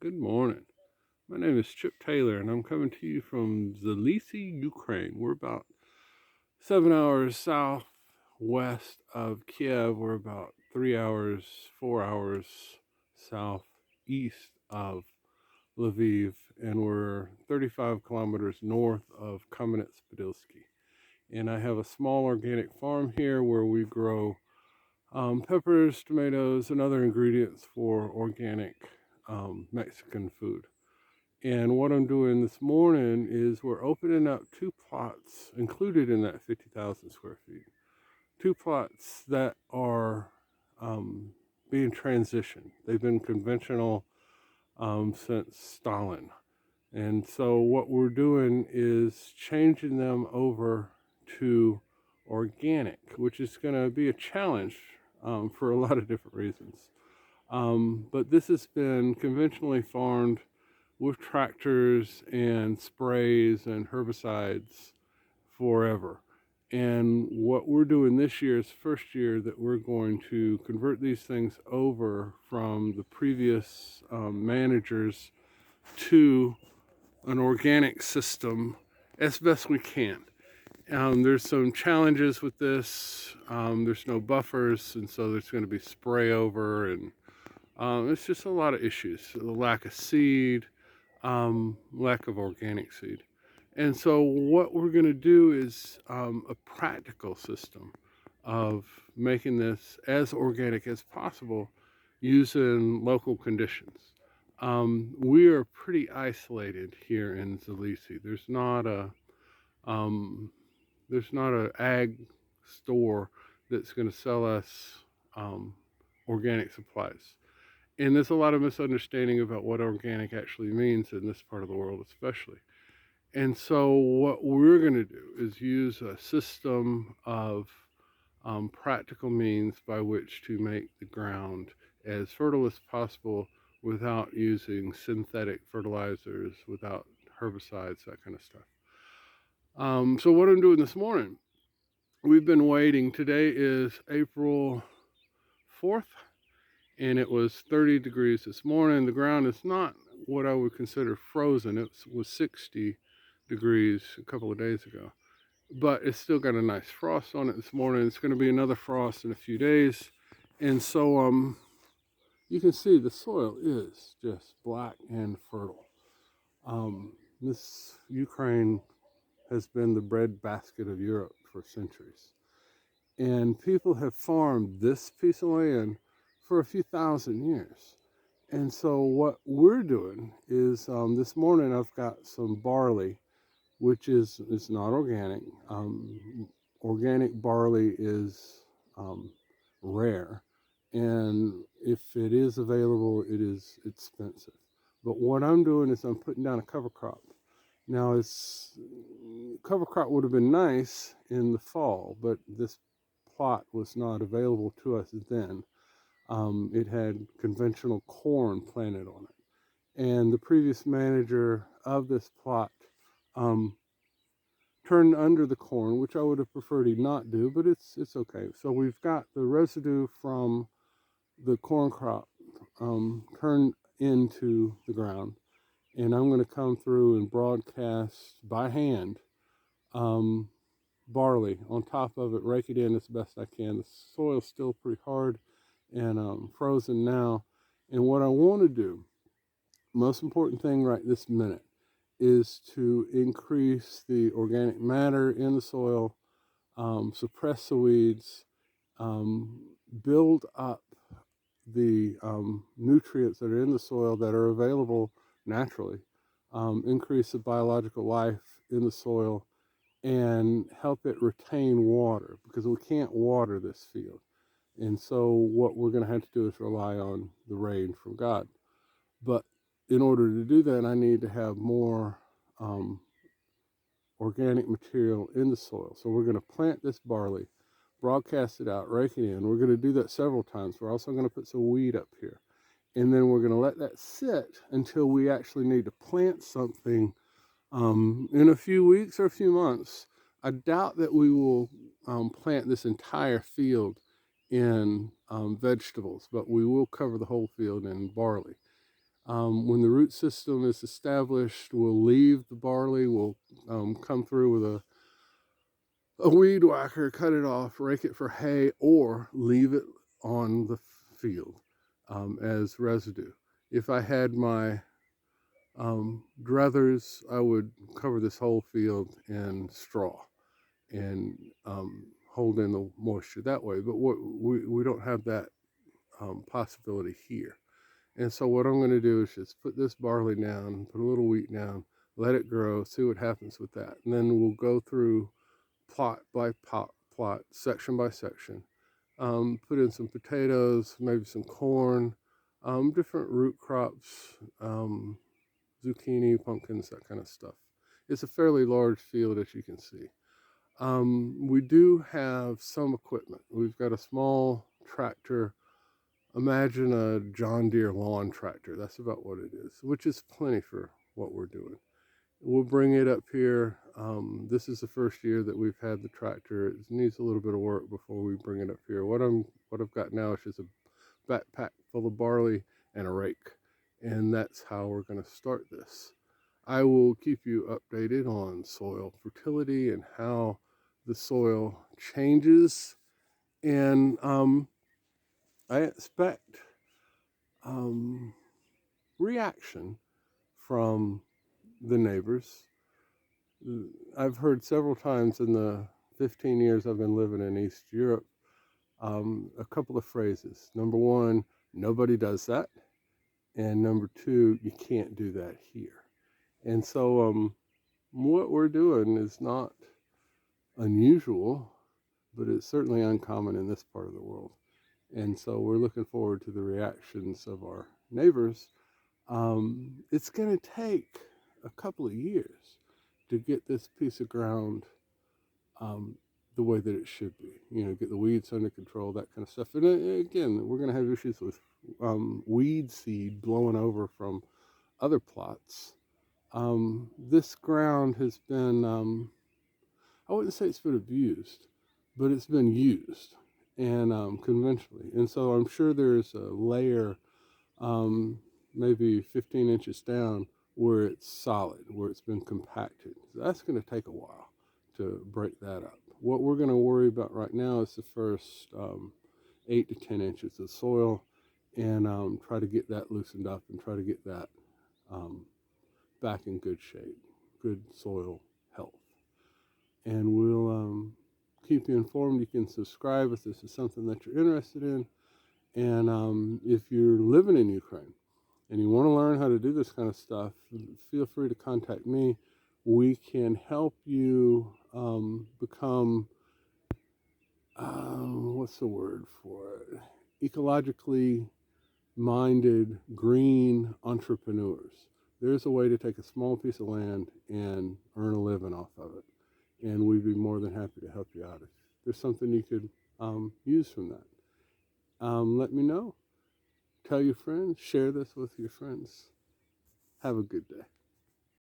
Good morning. My name is Chip Taylor, and I'm coming to you from Zalisi, Ukraine. We're about 7 hours southwest of Kiev. We're about 3 hours, 4 hours southeast of Lviv, and we're 35 kilometers north of Kamenets-Podilsky. And I have a small organic farm here where we grow peppers, tomatoes, and other ingredients for organic Mexican food. And what I'm doing this morning is we're opening up two plots included in that 50,000 square feet. Two plots that are being transitioned. They've been conventional since Stalin. And so what we're doing is changing them over to organic, which is going to be a challenge for a lot of different reasons. But this has been conventionally farmed with tractors and sprays and herbicides forever. And what we're doing this year is the first year that we're going to convert these things over from the previous managers to an organic system as best we can. There's some challenges with this. There's no buffers, and so there's going to be spray over, and it's just a lot of issues. The lack of seed, lack of organic seed. And so what we're going to do is a practical system of making this as organic as possible using local conditions. We are pretty isolated here in Zalisi. Um, there's not an ag store that's going to sell us organic supplies. And there's a lot of misunderstanding about what organic actually means in this part of the world, especially. And so, what we're going to do is use a system of practical means by which to make the ground as fertile as possible without using synthetic fertilizers, without herbicides, that kind of stuff. So, what I'm doing this morning, we've been waiting. Today is April 4th, and it was 30 degrees this morning. The ground is not what I would consider frozen. It was 60 degrees a couple of days ago, but it's still got a nice frost on it this morning. It's going to be another frost in a few days. And so you can see the soil is just black and fertile. This Ukraine has been the breadbasket of Europe for centuries. And people have farmed this piece of land for a few thousand years. And so what we're doing is this morning I've got some barley, which is not organic. Organic barley is rare, and if it is available, it is expensive. But what I'm doing is I'm putting down a cover crop. Now, it's cover crop would have been nice in the fall, but this plot was not available to us then. It had conventional corn planted on it, and the previous manager of this plot turned under the corn, which I would have preferred he not do, but it's okay. So we've got the residue from the corn crop turned into the ground, and I'm going to come through and broadcast by hand barley on top of it, rake it in as best I can. The soil's still pretty hard and frozen now, and what I want to do, most important thing right this minute, is to increase the organic matter in the soil, suppress the weeds, build up the nutrients that are in the soil that are available naturally, increase the biological life in the soil, and help it retain water because we can't water this field. And so, what we're going to have to do is rely on the rain from God. But in order to do that, I need to have more um, organic material in the soil. So we're going to plant this barley, broadcast it out, rake it in. We're going to do that several times. We're also going to put some weed up here. And then we're going to let that sit until we actually need to plant something in a few weeks or a few months. I doubt that we will plant this entire field in vegetables, but we will cover the whole field in barley. When the root system is established, we'll leave the barley. We'll come through with a weed whacker, cut it off, rake it for hay, or leave it on the field as residue. If I had my druthers, I would cover this whole field in straw and hold in the moisture that way. But we don't have that possibility here. And so what I'm going to do is just put this barley down, put a little wheat down, let it grow, see what happens with that. And then we'll go through plot by plot, section by section. Put in some potatoes, maybe some corn, different root crops, zucchini, pumpkins, that kind of stuff. It's a fairly large field, as you can see. We do have some equipment. We've got a small tractor. Imagine a John Deere lawn tractor. That's about what it is, which is plenty for what we're doing. We'll bring it up here. This is the first year that we've had the tractor. It needs a little bit of work before we bring it up here. What I've got now is just a backpack full of barley and a rake, and that's how we're going to start this. I will keep you updated on soil fertility and how the soil changes, and I expect reaction from the neighbors. I've heard several times in the 15 years I've been living in East Europe, a couple of phrases. Number one, nobody does that. And number two, you can't do that here. And so what we're doing is not unusual, but it's certainly uncommon in this part of the world. And so we're looking forward to the reactions of our neighbors. It's going to take a couple of years to get this piece of ground the way that it should be. Get the weeds under control, that kind of stuff. And again, we're going to have issues with weed seed blowing over from other plots. This ground has been, I wouldn't say it's been abused, but it's been used and conventionally. And so I'm sure there's a layer, maybe 15 inches down, where it's solid, where it's been compacted. So that's going to take a while to break that up. What we're going to worry about right now is the first 8 to 10 inches of soil, and try to get that loosened up and try to get that back in good shape, good soil health. And we'll keep you informed. You can subscribe if this is something that you're interested in. And if you're living in Ukraine and you want to learn how to do this kind of stuff, feel free to contact me. We can help you become, what's the word for it? Ecologically minded green entrepreneurs. There's a way to take a small piece of land and earn a living off of it. And we'd be more than happy to help you out. If there's something you could use from that, let me know. Tell your friends, share this with your friends. Have a good day.